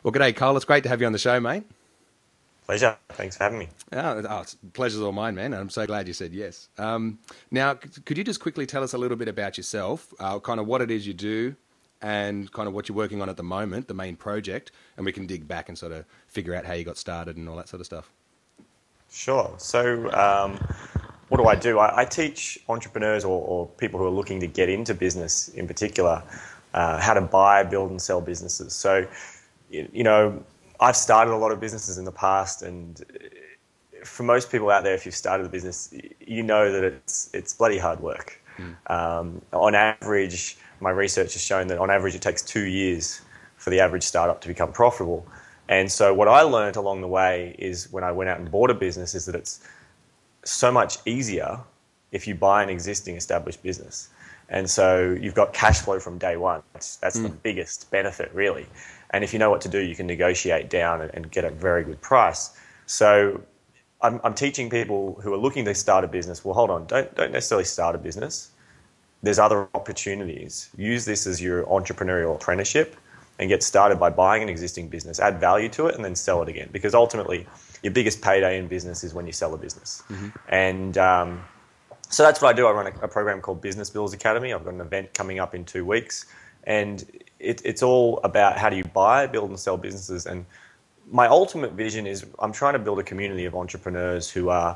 Well, g'day, Kyle. It's great to have you on the show, mate. Pleasure. Thanks for having me. It's pleasure's all mine, man. And I'm so glad you said yes. Now, could you just quickly tell us a little bit about yourself, kind of what it is you do, and kind of what you're working on at the moment, the main project, and we can dig back and sort of figure out how you got started and all that sort of stuff. Sure. So, what do I do? I teach entrepreneurs or people who are looking to get into business in particular how to buy, build, and sell businesses. So, I've started a lot of businesses in the past, and for most people out there, if you've started a business, you know that it's bloody hard work. On average, my research has shown that on average it takes 2 years for the average startup to become profitable. And so what I learned along the way is when I went out and bought a business is that it's so much easier if you buy an existing established business. And so you've got cash flow from day one. That's the biggest benefit, really. And if you know what to do, you can negotiate down and get a very good price. So I'm teaching people who are looking to start a business, well, hold on, don't necessarily start a business. There's other opportunities. Use this as your entrepreneurial apprenticeship and get started by buying an existing business, add value to it, and then sell it again. Because ultimately, your biggest payday in business is when you sell a business. And so that's what I do. I run a program called Business Builders Academy. I've got an event coming up in 2 weeks. And it's all about how do you buy, build, and sell businesses. And my ultimate vision is I'm trying to build a community of entrepreneurs who are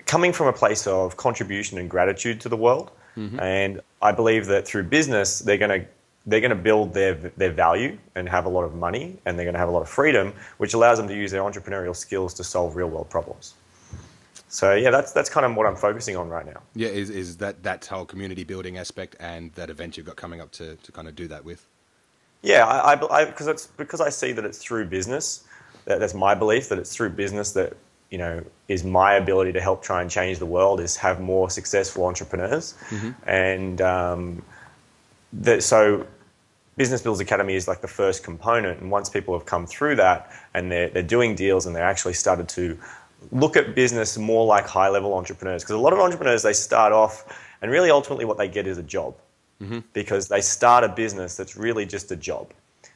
coming from a place of contribution and gratitude to the world. And I believe that through business, they're going to build their value and have a lot of money, and they're going to have a lot of freedom, which allows them to use their entrepreneurial skills to solve real world problems. So yeah, that's kind of what I'm focusing on right now. Yeah, is that whole community building aspect and that event you've got coming up to kind of do that with? Yeah, because I see that it's through business. That's my belief, that it's through business that is my ability to help try and change the world, is have more successful entrepreneurs. And so Business Builders Academy is like the first component. And once people have come through that and they're doing deals and they're actually started to look at business more like high-level entrepreneurs, because a lot of entrepreneurs, they start off and really ultimately what they get is a job, because they start a business that's really just a job.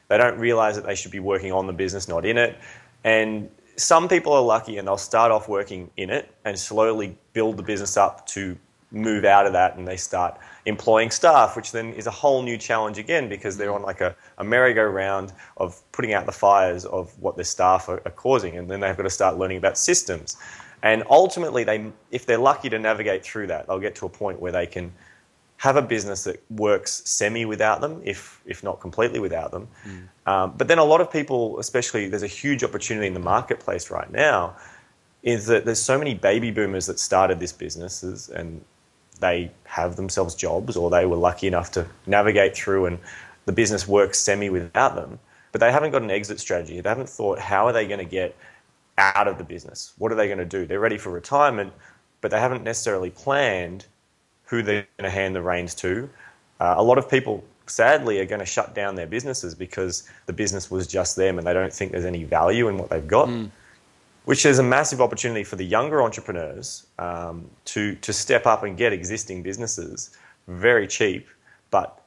They don't realize that they should be working on the business, not in it. And some people are lucky and they'll start off working in it and slowly build the business up to move out of that, and they start employing staff, which then is a whole new challenge again, because they're on like a merry-go-round of putting out the fires of what their staff are causing, and then they've got to start learning about systems. And ultimately, if they're lucky to navigate through that, they'll get to a point where they can have a business that works semi without them, if not completely without them. But then a lot of people, especially, there's a huge opportunity in the marketplace right now, is that there's so many baby boomers that started these businesses and they have themselves jobs, or they were lucky enough to navigate through and the business works semi without them, but they haven't got an exit strategy. They haven't thought, how are they going to get out of the business? What are they going to do? They're ready for retirement, but they haven't necessarily planned who they're going to hand the reins to. A lot of people, sadly, are going to shut down their businesses because the business was just them and they don't think there's any value in what they've got. Which is a massive opportunity for the younger entrepreneurs to step up and get existing businesses very cheap. But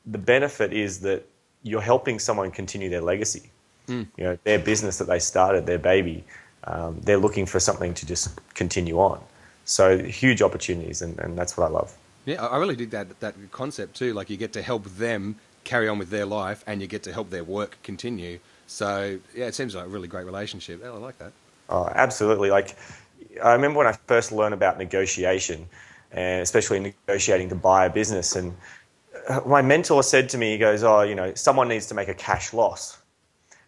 the benefit is that you're helping someone continue their legacy. Their business that they started, their baby, they're looking for something to just continue on. So huge opportunities, and that's what I love. Yeah, I really dig that concept too. Like, you get to help them carry on with their life, and you get to help their work continue. So yeah, it seems like a really great relationship. I like that. Oh, absolutely. Like, I remember when I first learned about negotiation, and especially negotiating to buy a business, and my mentor said to me, he goes, someone needs to make a cash loss.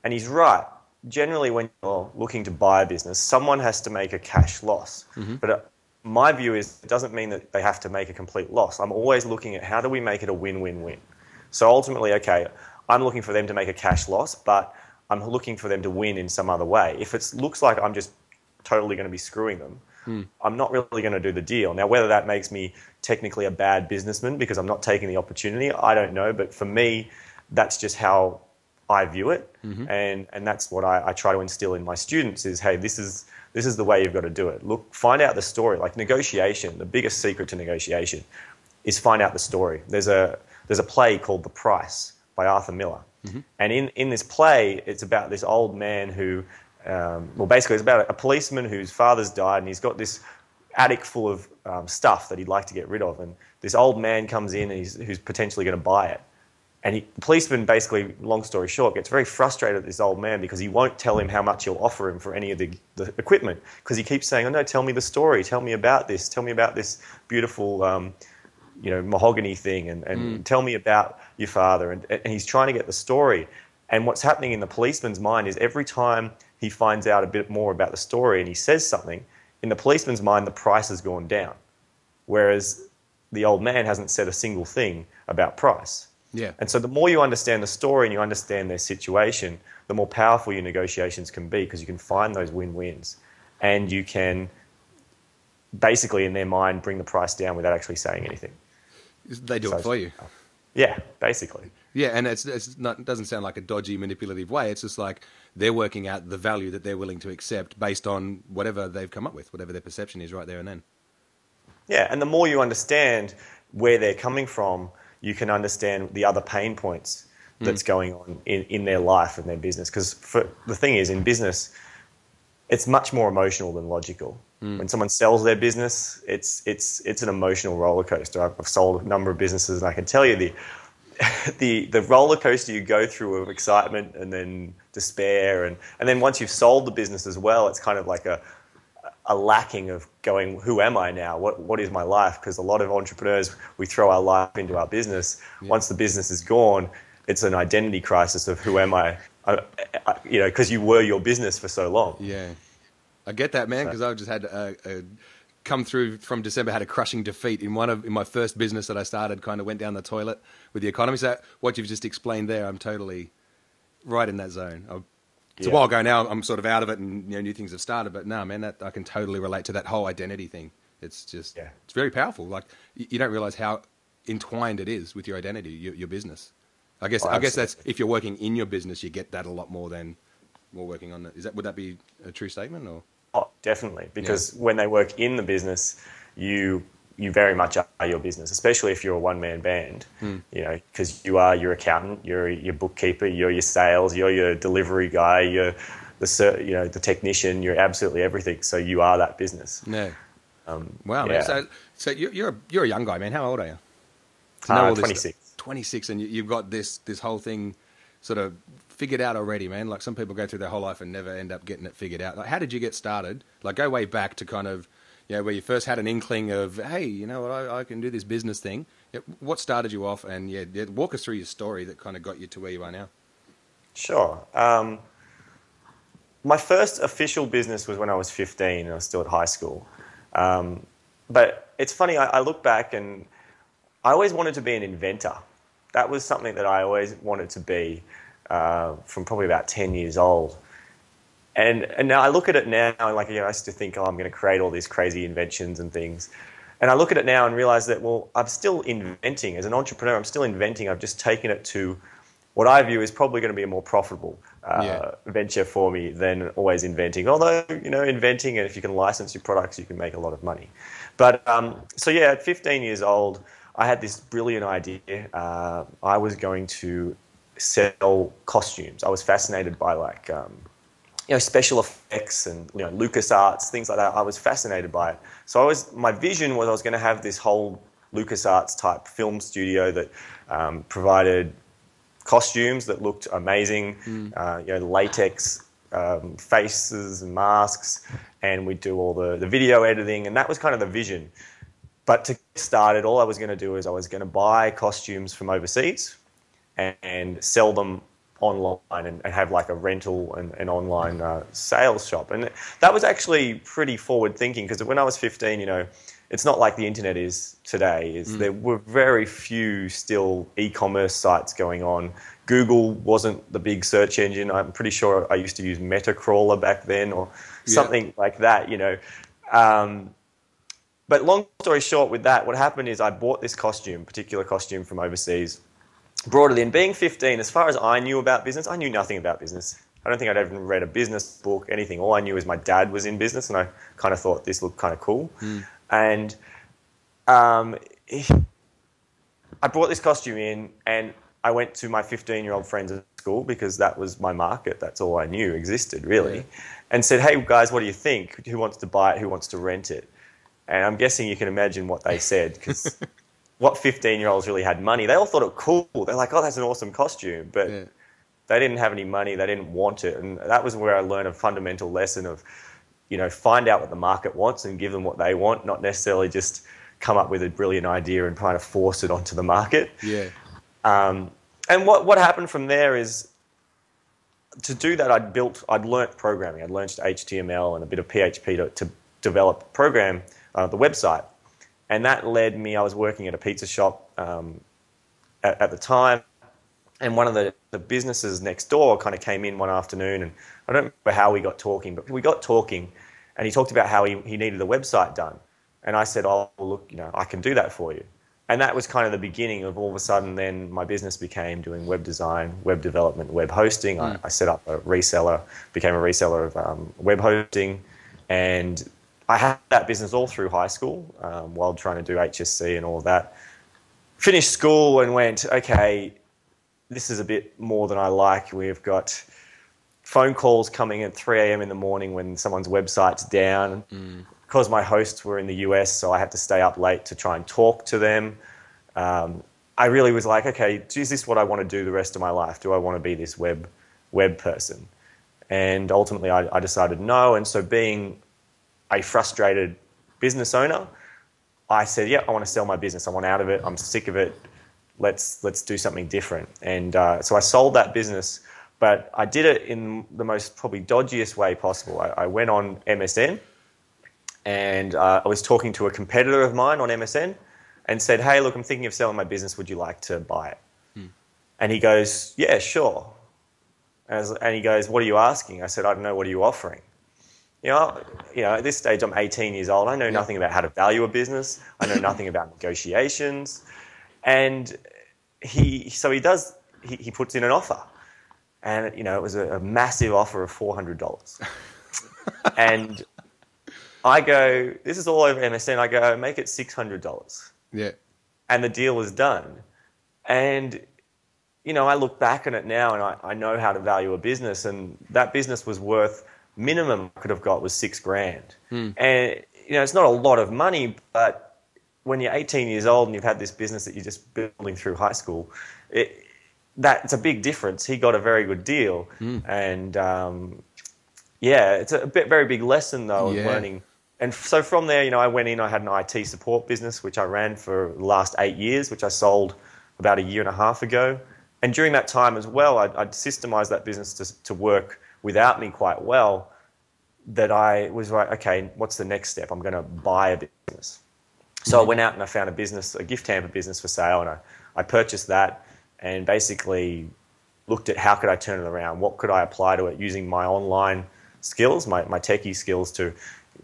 And he's right. Generally, when you're looking to buy a business, someone has to make a cash loss. But my view is it doesn't mean that they have to make a complete loss. I'm always looking at how do we make it a win-win-win. So ultimately, okay, I'm looking for them to make a cash loss, but I'm looking for them to win in some other way. If it looks like I'm just totally going to be screwing them, I'm not really going to do the deal. Now, whether that makes me technically a bad businessman because I'm not taking the opportunity, I don't know. But for me, that's just how I view it. And that's what I try to instill in my students is, hey, this is the way you've got to do it. Look, find out the story. Like negotiation, the biggest secret to negotiation is find out the story. There's a play called The Price by Arthur Miller. And in this play, it's about this old man who, basically it's about a policeman whose father's died, and he's got this attic full of stuff that he'd like to get rid of. And this old man comes in and who's potentially going to buy it. And the policeman basically, long story short, gets very frustrated at this old man because he won't tell him how much he'll offer him for any of the equipment, because he keeps saying, oh no, tell me the story, tell me about this beautiful mahogany thing, and tell me about your father. And he's trying to get the story. And what's happening in the policeman's mind is every time he finds out a bit more about the story and he says something, in the policeman's mind the price has gone down, whereas the old man hasn't said a single thing about price. Yeah. And so the more you understand the story and you understand their situation, the more powerful your negotiations can be, because you can find those win-wins, and you can basically, in their mind, bring the price down without actually saying anything. They do it for you. Yeah, basically. Yeah, and it doesn't sound like a dodgy, manipulative way. It's just like they're working out the value that they're willing to accept based on whatever they've come up with, whatever their perception is right there and then. Yeah, and the more you understand where they're coming from, you can understand the other pain points that's going on in their life and their business. Because the thing is, in business, it's much more emotional than logical. When someone sells their business, it's an emotional roller coaster. I've sold a number of businesses, and I can tell you the roller coaster you go through of excitement and then despair, and then once you've sold the business as well, it's kind of like a lacking of going, who am I now? What is my life? Because a lot of entrepreneurs, we throw our life into our business. Yeah. Once the business is gone, it's an identity crisis of who am I? Because you were your business for so long. Yeah, I get that, man. Because I've just had come through from December, had a crushing defeat in my first business that I started. Kind of went down the toilet with the economy. So what you've just explained there, I'm totally right in that zone. It's a while ago now. I'm sort of out of it, and new things have started. But no, man, I can totally relate to that whole identity thing. It's just, it's very powerful. Like you don't realize how entwined it is with your identity, your business. I guess that's, if you're working in your business, you get that a lot more than working on it. Would that be a true statement, or? Oh, definitely, because when they work in the business, you very much are your business, especially if you're a one-man band, because you are your accountant, you're your bookkeeper, you're your sales, you're your delivery guy, you're the technician, you're absolutely everything. So you are that business. No. Wow, man. So you're a young guy, man. How old are you? 26. 26, and you've got this whole thing sort of figured out already, man. Like some people go through their whole life and never end up getting it figured out. Like, how did you get started? Like, go way back to kind of, where you first had an inkling of, hey, you know what, I can do this business thing. What started you off? And walk us through your story that kind of got you to where you are now. Sure. My first official business was when I was 15 and I was still at high school. But it's funny, I look back and I always wanted to be an inventor. That was something that I always wanted to be from probably about 10 years old. And now I look at it now, and I used to think, I'm going to create all these crazy inventions and things. And I look at it now and realize that, I'm still inventing. As an entrepreneur, I'm still inventing. I've just taken it to what I view is probably going to be a more profitable venture for me than always inventing. Although, inventing, and if you can license your products, you can make a lot of money. But at 15 years old, I had this brilliant idea. I was going to sell costumes. I was fascinated by special effects and LucasArts, things like that. I was fascinated by it. So my vision was I was going to have this whole LucasArts type film studio that provided costumes that looked amazing, latex faces and masks, and we'd do all the video editing, and that was kind of the vision. But to get started, all I was going to do is I was going to buy costumes from overseas and sell them online and have like a rental and an online sales shop. And that was actually pretty forward thinking, because when I was 15, it's not like the internet is today. There were very few still e-commerce sites going on. Google wasn't the big search engine. I'm pretty sure I used to use Metacrawler back then or something like that, But long story short with that, what happened is I bought this particular costume from overseas, brought it in. Being 15, as far as I knew about business, I knew nothing about business. I don't think I'd ever read a business book, anything. All I knew is my dad was in business, and I kind of thought this looked kind of cool. And I brought this costume in, and I went to my 15-year-old friends at school because that was my market. That's all I knew existed, really. And said, hey, guys, what do you think? Who wants to buy it? Who wants to rent it? And I'm guessing you can imagine what they said, because what 15-year-olds really had money? They all thought it cool. They're like, oh, that's an awesome costume. But they didn't have any money. They didn't want it. And that was where I learned a fundamental lesson of, find out what the market wants and give them what they want, not necessarily just come up with a brilliant idea and try to force it onto the market. Yeah. And what happened from there is, to do that, I'd learnt programming. I'd learnt HTML and a bit of PHP to develop the program, the website. And that led me, I was working at a pizza shop at the time, and one of the businesses next door kind of came in one afternoon, and I don't remember how we got talking, but we got talking, and he talked about how he needed a website done. And I said, oh, well, look, I can do that for you. And that was kind of the beginning of, all of a sudden, then my business became doing web design, web development, web hosting. I set up a reseller, became a reseller of web hosting. And I had that business all through high school while trying to do HSC and all of that. Finished school and went, okay, this is a bit more than I like. We've got phone calls coming at 3 a.m. in the morning when someone's website's down. Because my hosts were in the US, so I had to stay up late to try and talk to them. I really was like, okay, is this what I want to do the rest of my life? Do I want to be this web person? And ultimately, I decided no. And so, being a frustrated business owner, I said, yeah, I want to sell my business. I want out of it. I'm sick of it. Let's do something different. And so I sold that business, but I did it in the most probably dodgiest way possible. I went on MSN. And I was talking to a competitor of mine on MSN and said, hey, look, I'm thinking of selling my business. Would you like to buy it? And he goes, yeah, sure. And he goes, what are you asking? I said, I don't know. What are you offering? At this stage, I'm 18 years old. I know nothing about how to value a business. I know nothing about negotiations. And he puts in an offer. And, it was a massive offer of $400. And I go, this is all over MSN. I go, make it $600. Yeah. And the deal was done. And, I look back on it now and I know how to value a business, and that business was worth, minimum I could have got was $6,000. And, it's not a lot of money, but when you're 18 years old and you've had this business that you're just building through high school, it's a big difference. He got a very good deal. And, it's a very big lesson, though, in learning. And so from there, I went in, I had an IT support business, which I ran for the last 8 years, which I sold about 1.5 years ago. And during that time as well, I'd systemized that business to work without me quite well, that I was like, okay, what's the next step? I'm going to buy a business. So I went out and I found a gift hamper business for sale, and I purchased that and basically looked at how could I turn it around? What could I apply to it using my online skills, my techie skills, to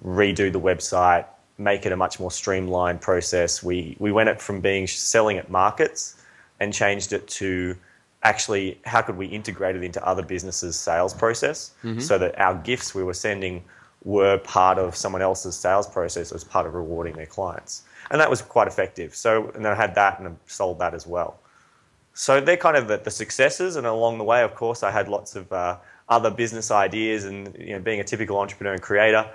redo the website, make it a much more streamlined process. We went it from selling at markets and changed it to actually how could we integrate it into other businesses' sales process, so that our gifts we were sending were part of someone else's sales process as part of rewarding their clients. And that was quite effective. And then I had that and I sold that as well. So they're kind of the successes, and along the way, of course, I had lots of other business ideas, and being a typical entrepreneur and creator,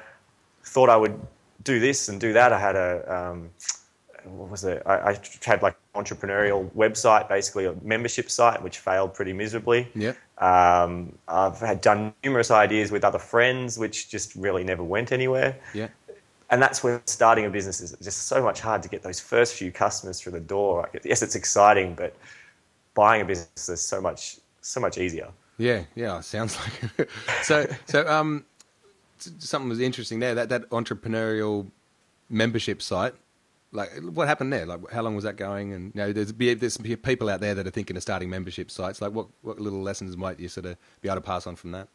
thought I would do this and do that. I had I had like an entrepreneurial website, basically a membership site, which failed pretty miserably. Yeah. I've had done numerous ideas with other friends, which just really never went anywhere. Yeah. And that's where starting a business is just so much hard to get those first few customers through the door. Yes, it's exciting, but buying a business is so much easier. Yeah, sounds like it. So something was interesting there, that entrepreneurial membership site. Like, what happened there? Like, how long was that going? And there's people out there that are thinking of starting membership sites. Like, what little lessons might you sort of be able to pass on from that?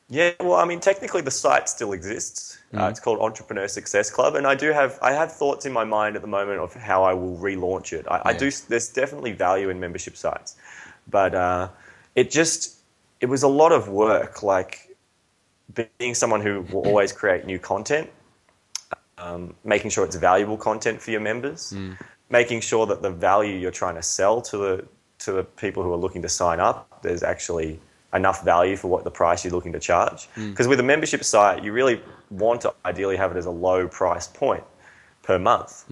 Yeah, well, I mean, technically the site still exists. It's called Entrepreneur Success Club, and I have thoughts in my mind at the moment of how I will relaunch it. There's definitely value in membership sites, but it was a lot of work. Like, being someone who will always create new content, making sure it's valuable content for your members, making sure that the value you're trying to sell to to the people who are looking to sign up, there's actually enough value for what the price you're looking to charge. Because with a membership site, you really want to ideally have it as a low price point per month.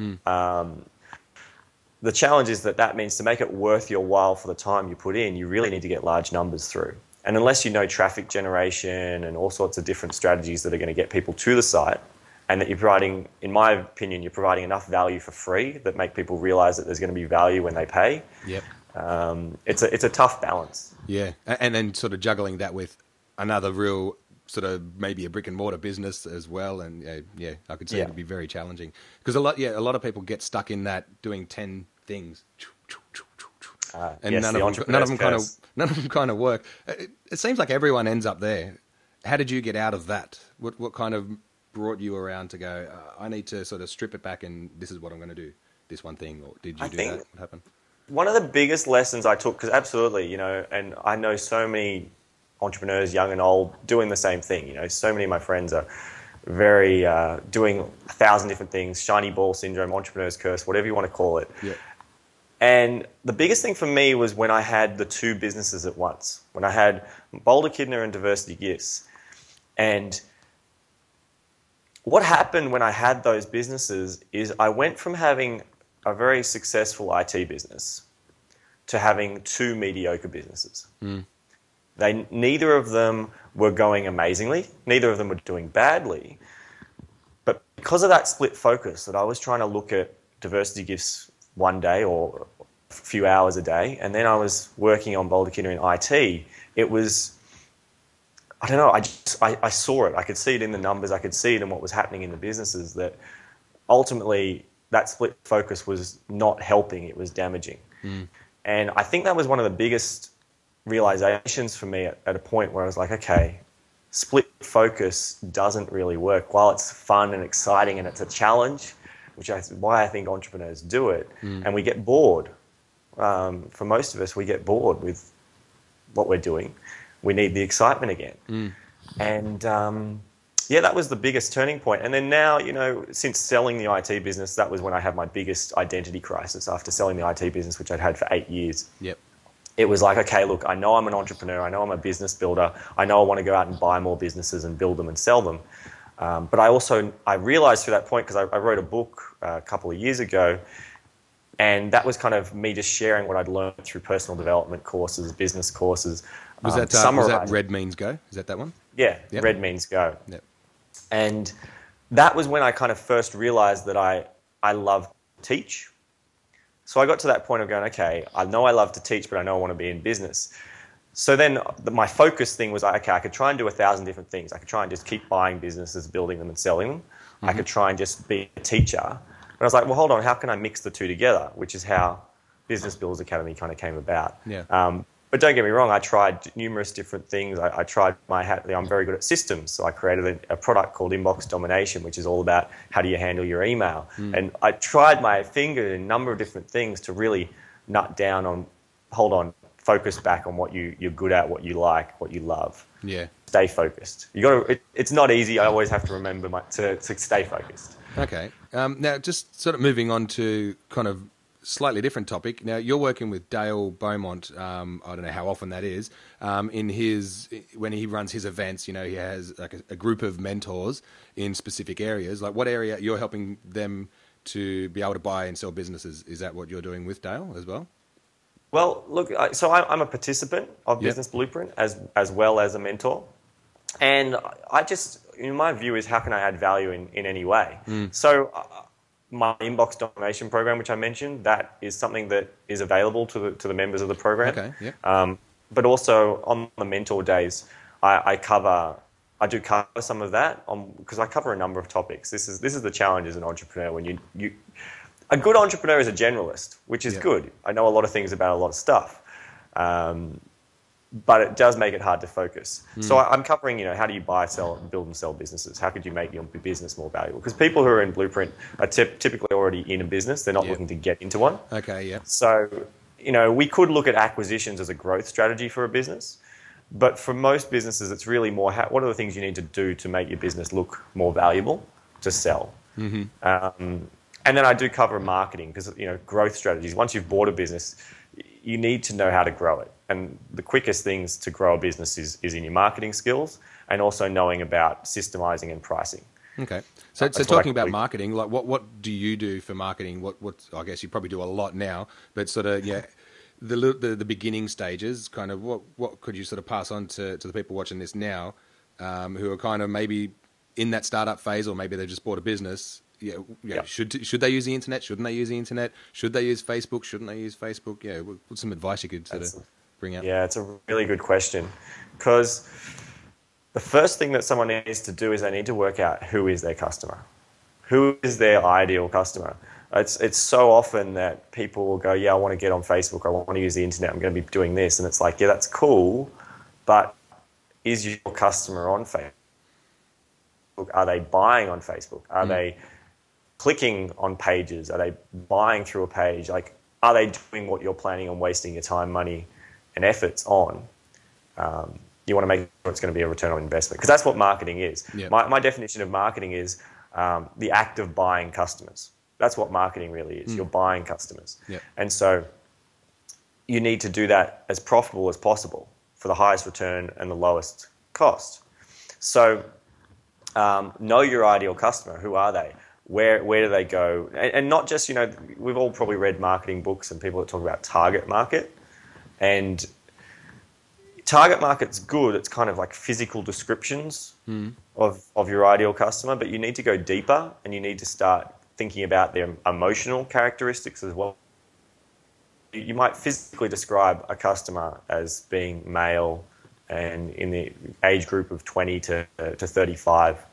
The challenge is that means to make it worth your while for the time you put in, you really need to get large numbers through. And unless you know traffic generation and all sorts of different strategies that are going to get people to the site, and that you're providing, in my opinion, you're providing enough value for free that make people realize that there's going to be value when they pay. Yep. It's a tough balance. Yeah, and then sort of juggling that with another real sort of maybe a brick and mortar business as well, and yeah, I could see it'd be very challenging because a lot of people get stuck in that doing 10 things, and yes, none of them kind of work. It seems like everyone ends up there. How did you get out of that? What kind of brought you around to go, I need to sort of strip it back and this is what I'm going to do, this one thing, or did you do that? What happened? One of the biggest lessons I took, because absolutely, and I know so many entrepreneurs, young and old, doing the same thing. So many of my friends are very doing 1,000 different things, shiny ball syndrome, entrepreneur's curse, whatever you want to call it. Yeah. And the biggest thing for me was when I had the two businesses at once, when I had Boulder Kidner and Diversity Gifts. And what happened when I had those businesses is I went from having a very successful IT business to having two mediocre businesses. Neither of them were going amazingly. Neither of them were doing badly. But because of that split focus, that I was trying to look at Diversity Gifts one day or a few hours a day, and then I was working on Boulder Kidner in IT, it was, I don't know, I saw it. I could see it in the numbers. I could see it in what was happening in the businesses, that ultimately that split focus was not helping. It was damaging. And I think that was one of the biggest realizations for me at a point where I was like, okay, split focus doesn't really work. While it's fun and exciting and it's a challenge, which is why I think entrepreneurs do it, and we get bored. For most of us, we get bored with what we're doing. We need the excitement again. And that was the biggest turning point. And then now, since selling the IT business, that was when I had my biggest identity crisis after selling the IT business, which I'd had for 8 years. Yep. It was like, okay, look, I know I'm an entrepreneur. I know I'm a business builder. I know I want to go out and buy more businesses and build them and sell them. But I realized through that point, because I wrote a book a couple of years ago, and that was kind of me just sharing what I'd learned through personal development courses, business courses. Was that Red Means Go? Is that one? Yeah, yep. Red Means Go. Yep. And that was when I kind of first realized that I love to teach. So I got to that point of going, okay, I know I love to teach, but I know I want to be in business. So then my focus thing was, okay, I could try and do 1,000 different things. I could try and just keep buying businesses, building them and selling them. I could try and just be a teacher. But I was like, well, hold on, how can I mix the two together? Which is how Business Builders Academy kind of came about. Yeah. But don't get me wrong, I tried numerous different things. I tried I'm very good at systems. So I created a product called Inbox Domination, which is all about how do you handle your email. And I tried my finger in a number of different things to really nut down on, hold on, focus back on what you're good at, what you like, what you love. Yeah. Stay focused. It's not easy. I always have to remember to stay focused. Okay. Now, just sort of moving on to kind of slightly different topic. Now, you're working with Dale Beaumont. I don't know how often that is. When he runs his events, he has like a group of mentors in specific areas. Like, what area you're helping them to be able to buy and sell businesses? Is that what you're doing with Dale as well? Well, look, so I'm a participant of Business Blueprint as well as a mentor. And my view is, how can I add value in any way? So my Inbox Domination program, which I mentioned, that is something that is available to the members of the program. Okay, yeah. But also on the mentor days, I do cover some of that because I cover a number of topics. This is the challenge as an entrepreneur. When a good entrepreneur is a generalist, which is good. I know a lot of things about a lot of stuff. But it does make it hard to focus. So I'm covering, how do you buy, sell, build and sell businesses? How could you make your business more valuable? Because people who are in Blueprint are typically already in a business. They're not looking to get into one. Okay, yeah. So, we could look at acquisitions as a growth strategy for a business. But for most businesses, it's really more, what are the things you need to do to make your business look more valuable to sell? And then I do cover marketing because, growth strategies. Once you've bought a business, you need to know how to grow it. And the quickest things to grow a business is in your marketing skills and also knowing about systemizing and pricing. Okay. So talking about marketing, like what do you do for marketing? What I guess you probably do a lot now, but sort of, the beginning stages, kind of what could you sort of pass on to the people watching this now, who are kind of maybe in that startup phase, or maybe they've just bought a business. Should they use the internet? Shouldn't they use the internet? Should they use Facebook? Shouldn't they use Facebook? Yeah, what's some advice you could sort of bring out? Yeah, it's a really good question, because the first thing that someone needs to do is they need to work out who is their customer. Who is their ideal customer? It's so often that people will go, I want to get on Facebook, I want to use the internet, I'm going to be doing this. And it's like, yeah, that's cool, but is your customer on Facebook? Are they buying on Facebook? Are they clicking on pages? Are they buying through a page? Like, are they doing what you're planning on wasting your time, money, and efforts on? You want to make sure it's going to be a return on investment, because that's what marketing is. Yep. My definition of marketing is the act of buying customers. That's what marketing really is. You're buying customers. Yep. And so you need to do that as profitable as possible for the highest return and the lowest cost. So know your ideal customer. Who are they? Where do they go? And not just, we've all probably read marketing books and people that talk about target market. And target market's good. It's kind of like physical descriptions of your ideal customer, but you need to go deeper and you need to start thinking about their emotional characteristics as well. You might physically describe a customer as being male and in the age group of 20 to 35,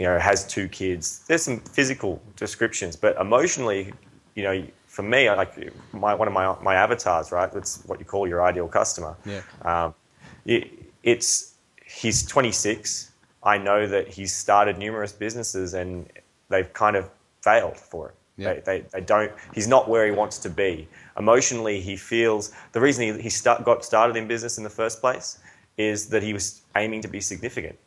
has 2 kids. There's some physical descriptions, but emotionally, for me, one of my avatars, right? That's what you call your ideal customer. Yeah. He's 26. I know that he's started numerous businesses and they've kind of failed for it. Yeah. They don't. He's not where he wants to be. Emotionally, he feels the reason he got started in business in the first place is that he was aiming to be significant.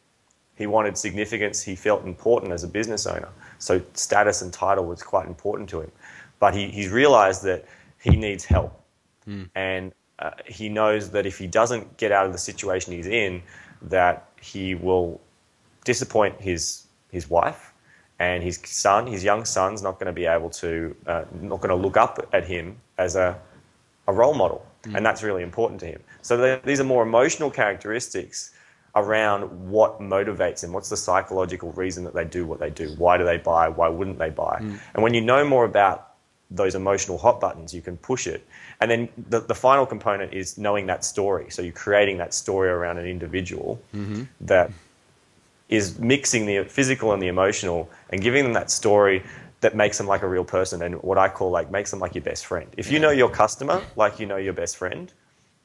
He wanted significance. He felt important as a business owner. So status and title was quite important to him. But he's realized that he needs help. And he knows that if he doesn't get out of the situation he's in, that he will disappoint his wife, and his young son's not going to be able to, not going to look up at him as a role model. And that's really important to him. So these are more emotional characteristics around what motivates them. What's the psychological reason that they do what they do? Why do they buy? Why wouldn't they buy? And when you know more about those emotional hot buttons, you can push it. And then the final component is knowing that story. So you're creating that story around an individual that is mixing the physical and the emotional and giving them that story that makes them like a real person, and what I call makes them like your best friend. If you know your customer like you know your best friend,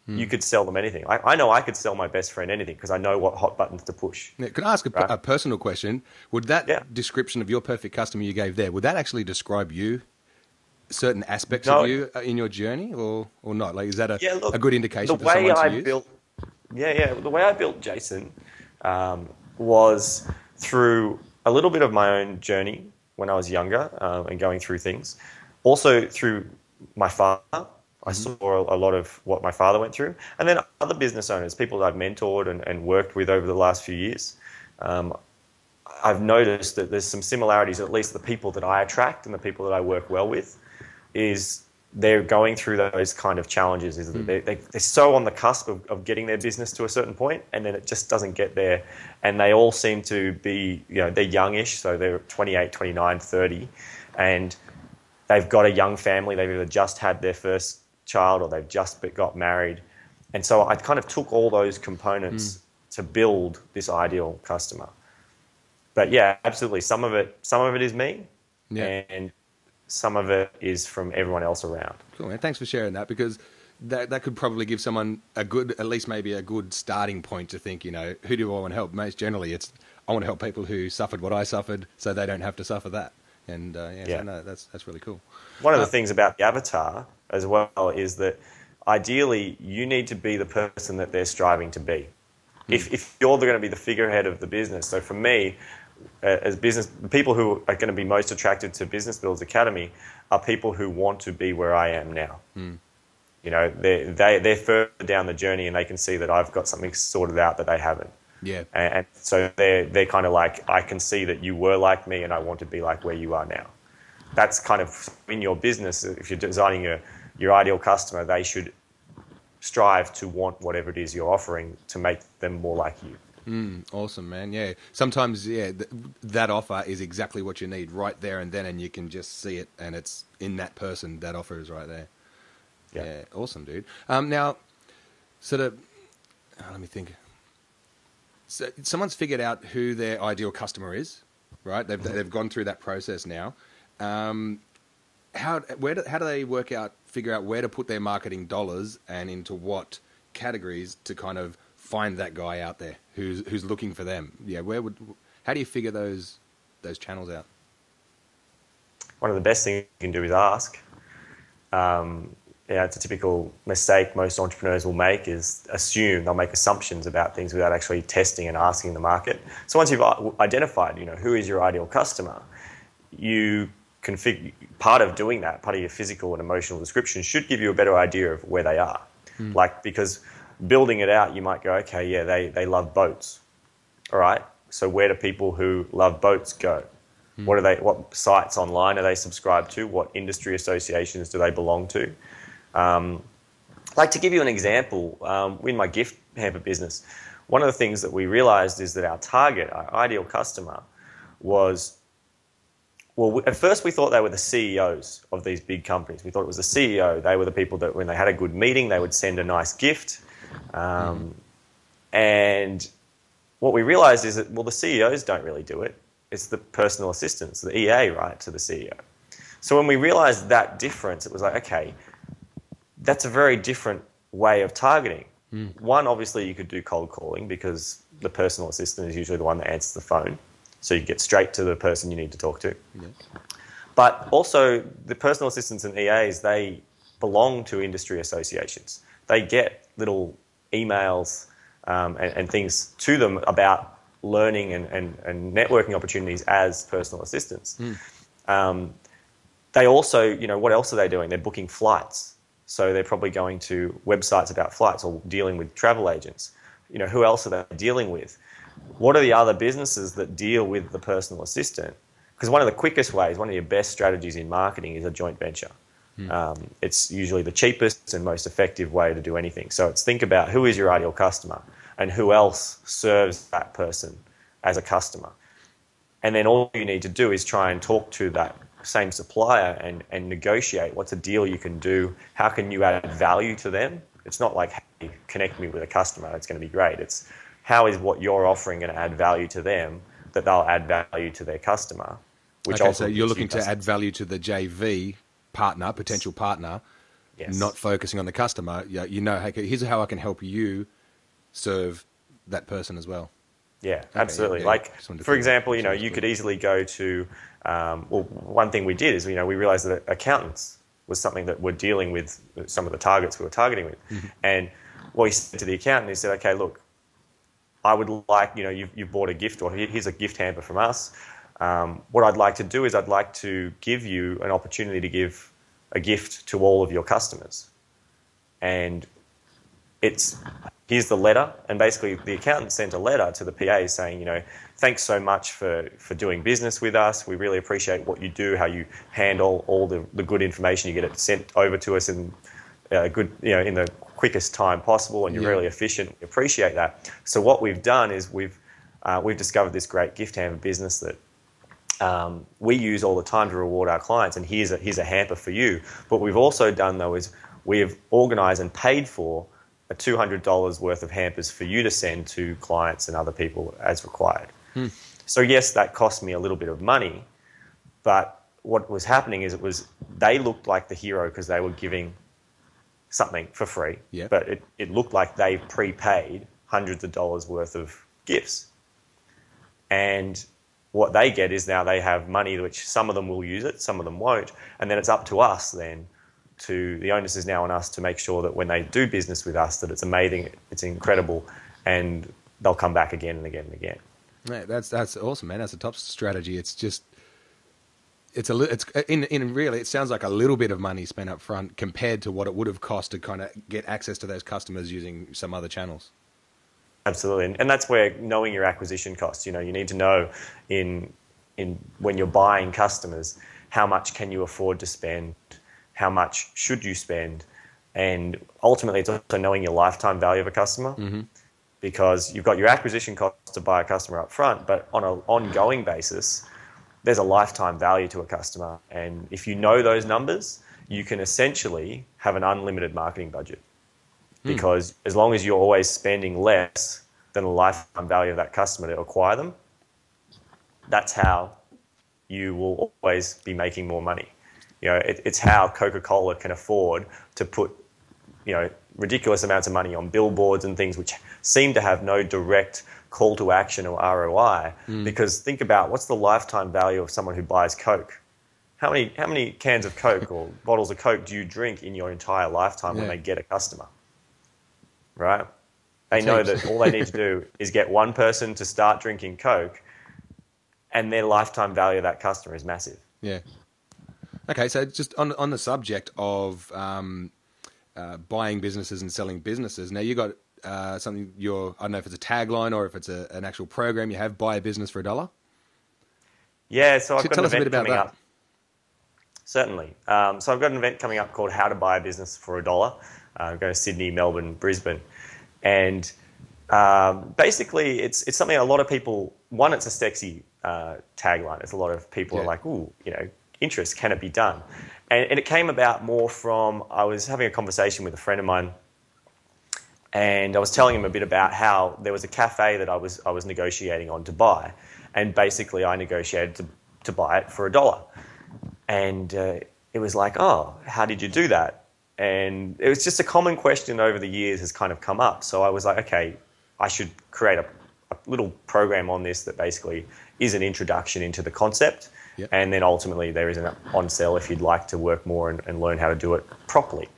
you could sell them anything. I know I could sell my best friend anything because I know what hot buttons to push. Yeah, can I ask a personal question? Would that description of your perfect customer you gave there, would that actually describe you, certain aspects of you in your journey, or not? Like, is that a good indication for someone to use? The way I built Jason was through a little bit of my own journey when I was younger and going through things. Also through my father. I saw a lot of what my father went through. And then other business owners, people that I've mentored and worked with over the last few years. I've noticed that there's some similarities, at least the people that I attract and the people that I work well with, is they're going through those kind of challenges. Is that they're so on the cusp of getting their business to a certain point, and then it just doesn't get there. And they all seem to be, they're youngish, so they're 28, 29, 30, and they've got a young family. They've either just had their first child or they've just got married. And so I kind of took all those components to build this ideal customer. But yeah, absolutely. Some of it is me, and some of it is from everyone else around. Cool, man. Thanks for sharing that, because that could probably give someone at least maybe a good starting point to think, who do I want to help? Most generally, it's I want to help people who suffered what I suffered so they don't have to suffer that. And so no, that's really cool. One of the things about the avatar as well is that ideally you need to be the person that they're striving to be. If you're going to be the figurehead of the business. So for me, as business, the people who are going to be most attracted to Business Builders Academy are people who want to be where I am now. You know, they're further down the journey and they can see that I've got something sorted out that they haven't. Yeah. And so they're kind of like, I can see that you were like me and I want to be like where you are now. That's kind of in your business. If you're designing your ideal customer, they should strive to want whatever it is you're offering to make them more like you. Awesome, man. Yeah. Sometimes, that offer is exactly what you need right there and then, and you can just see it, and it's in that person. That offer is right there. Yeah. Awesome, dude. Now, sort of, let me think. So someone's figured out who their ideal customer is, right? They've gone through that process now. How do they figure out where to put their marketing dollars and into what categories to kind of find that guy out there who's looking for them? Yeah, how do you figure those channels out? One of the best things you can do is ask. It's a typical mistake most entrepreneurs will make is they'll make assumptions about things without actually testing and asking the market. So once you've identified, who is your ideal customer, you can part of doing that, part of your physical and emotional description should give you a better idea of where they are. Because building it out, you might go, okay, yeah, they love boats. All right, so where do people who love boats go? What sites online are they subscribed to? What industry associations do they belong to? Like, to give you an example, in my gift hamper business, one of the things that we realized is that our target, our ideal customer, was, at first we thought they were the CEOs of these big companies. We thought it was the CEO. They were the people that when they had a good meeting, they would send a nice gift. And what we realized is that, the CEOs don't really do it. It's the personal assistants, the EA, right, to the CEO. So when we realized that difference, it was like, okay, that's a very different way of targeting. One, obviously, you could do cold calling because the personal assistant is usually the one that answers the phone. So you get straight to the person you need to talk to. Yes. But also, the personal assistants and EAs, they belong to industry associations. They get little emails and things to them about learning and networking opportunities as personal assistants. They also, what else are they doing? They're booking flights. So they're probably going to websites about flights or dealing with travel agents. Who else are they dealing with? What are the other businesses that deal with the personal assistant? Because one of the quickest ways, one of your best strategies in marketing is a joint venture. It's usually the cheapest and most effective way to do anything. So it's think about who is your ideal customer and who else serves that person as a customer. And then all you need to do is try and talk to that same supplier and negotiate what's a deal you can do, how can you add value to them. It's not like, hey, connect me with a customer, it's going to be great. It's how is what you're offering going to add value to them that they'll add value to their customer. Okay, so you're looking to add value to the JV partner, potential partner, not focusing on the customer. Hey, here's how I can help you serve that person as well. Yeah, absolutely. Like, for example, you could easily go to, one thing we did is, we realized that accountants was something that we're dealing with some of the targets we were targeting with. And what he said to the accountant, he said, okay, look, I would like, you've bought a gift, or here's a gift hamper from us. What I'd like to do is I'd like to give you an opportunity to give a gift to all of your customers. And here's the letter. And basically the accountant sent a letter to the PA saying, thanks so much for doing business with us. We really appreciate what you do, how you handle all the good information. You get it sent over to us in in the quickest time possible, and you're really efficient. We appreciate that. So what we've done is we've discovered this great gift hamper business that we use all the time to reward our clients, and here's a hamper for you. What we've also done, though, is we've organised and paid for a $200 worth of hampers for you to send to clients and other people as required. So yes, that cost me a little bit of money, but what was happening is they looked like the hero because they were giving something for free, but it looked like they prepaid hundreds of dollars worth of gifts. And what they get is now they have money, which some of them will use it, some of them won't, and then it's up to us then the onus is now on us to make sure that when they do business with us that it's amazing, it's incredible, and they'll come back again and again and again. Yeah, that's awesome, man. That's a top strategy. It's just in really, it sounds like a little bit of money spent up front compared to what it would have cost to kind of get access to those customers using some other channels. Absolutely, and that's where knowing your acquisition costs. You need to know in when you're buying customers, how much can you afford to spend, how much should you spend, and ultimately it's also knowing your lifetime value of a customer, because you've got your acquisition costs to buy a customer up front, but on an ongoing basis, there's a lifetime value to a customer, and if you know those numbers, you can essentially have an unlimited marketing budget. Because as long as you're always spending less than the lifetime value of that customer to acquire them, that's how you will always be making more money. It's how Coca-Cola can afford to put, ridiculous amounts of money on billboards and things which seem to have no direct call to action or ROI. Because think about, what's the lifetime value of someone who buys Coke? How many cans of Coke or bottles of Coke do you drink in your entire lifetime when they get a customer? Right? They know that all they need to do is get one person to start drinking Coke, and their lifetime value of that customer is massive. Yeah. Okay, so just on the subject of buying businesses and selling businesses, now you got something, I don't know if it's a tagline or if it's an actual program you have, buy a business for $1. Yeah, so I've got tell an us a bit event about coming that. up. Certainly. So I've got an event coming up called How to Buy a Business for $1. I'm going to Sydney, Melbourne, Brisbane. And basically it's something a lot of people, one, it's a sexy tagline. It's a lot of people are like, ooh, interest, can it be done? And it came about more from, I was having a conversation with a friend of mine, and I was telling him a bit about how there was a cafe that I was negotiating on to buy, and basically I negotiated to buy it for $1. And it was like, oh, how did you do that? And it was just a common question over the years has kind of come up. So I was like, okay, I should create a little program on this that basically is an introduction into the concept. Yep. And then ultimately there is an on-sell if you'd like to work more and learn how to do it properly.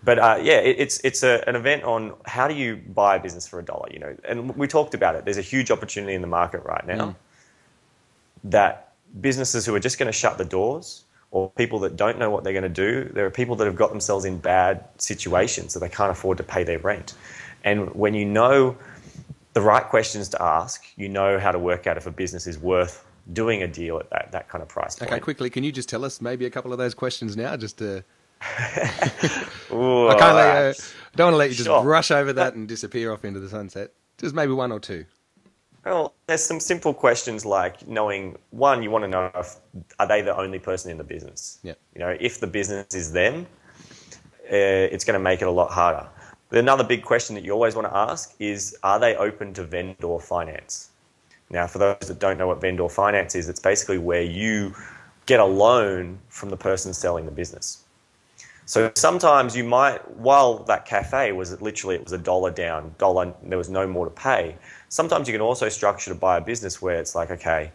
But it's an event on how do you buy a business for $1, and we talked about it. There's a huge opportunity in the market right now that businesses who are just going to shut the doors, or people that don't know what they're going to do, there are people that have got themselves in bad situations so they can't afford to pay their rent. And when you know the right questions to ask, you know how to work out if a business is worth doing a deal at that kind of price point. Okay, quickly, can you just tell us maybe a couple of those questions now, just to... Ooh, I can't don't want to let you just Sure. rush over that and disappear off into the sunset. Just maybe one or two. Well, there's some simple questions like knowing, one, you want to know are they the only person in the business? Yeah. If the business is them, it's going to make it a lot harder. Another big question that you always want to ask is, are they open to vendor finance? Now, for those that don't know what vendor finance is, it's basically where you get a loan from the person selling the business. So sometimes you might, while that cafe was literally, it was $1 down, there was no more to pay. Sometimes you can also structure to buy a business where it's like, okay,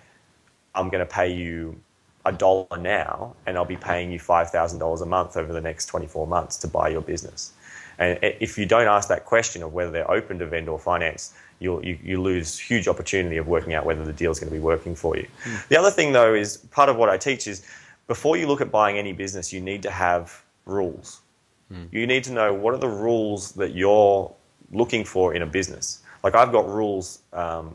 I'm going to pay you $1 now, and I'll be paying you $5,000 a month over the next 24 months to buy your business. And if you don't ask that question of whether they're open to vendor finance, you lose huge opportunity of working out whether the deal is going to be working for you. The other thing, though, is part of what I teach is before you look at buying any business, you need to have rules. You need to know what are the rules that you're looking for in a business. Like I've got rules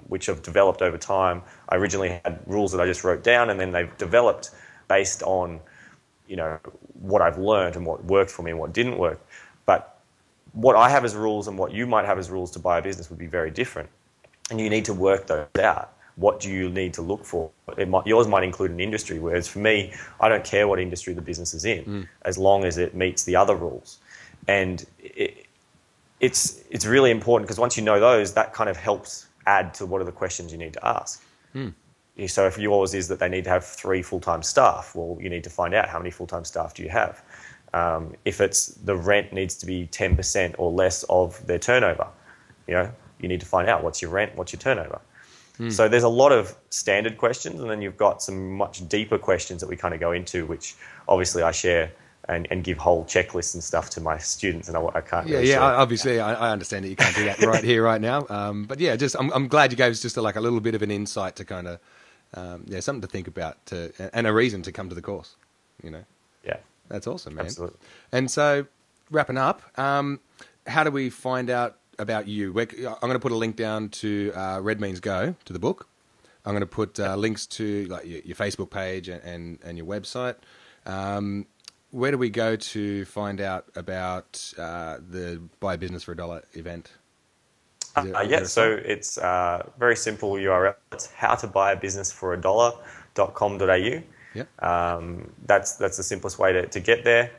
which have developed over time. I originally had rules that I just wrote down, and then they've developed based on what I've learned and what worked for me and what didn't work. But what I have as rules and what you might have as rules to buy a business would be very different. And you need to work those out. What do you need to look for? Yours might include an industry, whereas for me, I don't care what industry the business is in, as long as it meets the other rules. And it's really important because once you know those, that kind of helps add to what are the questions you need to ask. So if yours is that they need to have 3 full-time staff, well, you need to find out how many full-time staff do you have. If it's the rent needs to be 10% or less of their turnover, you need to find out what's your rent, what's your turnover. So there's a lot of standard questions, and then you've got some much deeper questions that we kind of go into, which obviously I share and give whole checklists and stuff to my students, and I can't. Yeah, really yeah. share. Obviously, I understand that you can't do that right here, right now. But yeah, just I'm glad you gave us just like a little bit of an insight to kind of something to think about and a reason to come to the course. You know. Yeah, that's awesome, man. absolutely. And so, wrapping up, how do we find out about you? I'm going to put a link down to Red Means Go, to the book. I'm going to put links to like your Facebook page and your website. Where do we go to find out about the Buy a Business for $1 event? So it's very simple URL. It's howtobuyabusinessforadollar.com.au. Yeah. That's the simplest way to get there.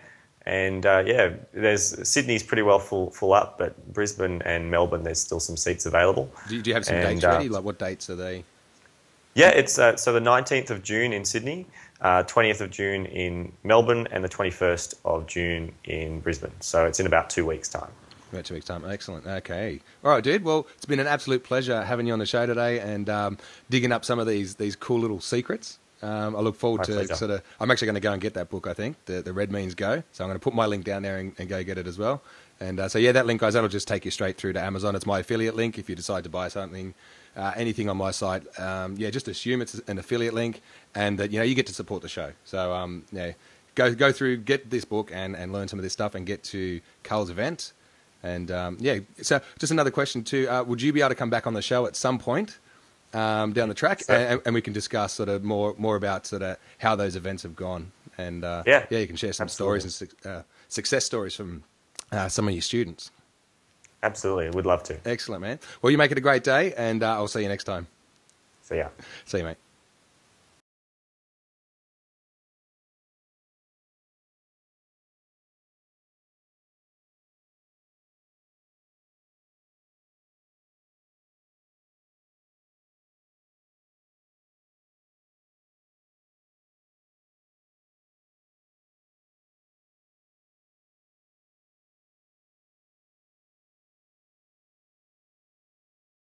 And there's Sydney's pretty well full up, but Brisbane and Melbourne, there's still some seats available. Do you have some dates ready? Like what dates are they? Yeah, it's so the 19th of June in Sydney, 20th of June in Melbourne, and the 21st of June in Brisbane. So it's in about 2 weeks' time. About 2 weeks' time. Excellent. Okay. All right, dude. Well, it's been an absolute pleasure having you on the show today and digging up some of these cool little secrets. I look forward to I'm actually going to go and get that book, I think, the Red Means Go. So I'm going to put my link down there and go get it as well. And that link, guys, that'll just take you straight through to Amazon. It's my affiliate link if you decide to buy something, anything on my site. Just assume it's an affiliate link and that, you get to support the show. So, go through, get this book and learn some of this stuff and get to Carl's event. And, so just another question too. Would you be able to come back on the show at some point? Down the track, and we can discuss sort of more about sort of how those events have gone, and you can share some stories and success stories from some of your students. Absolutely, would love to. Excellent, man. Well, you make it a great day, and I'll see you next time. See ya. See you, mate.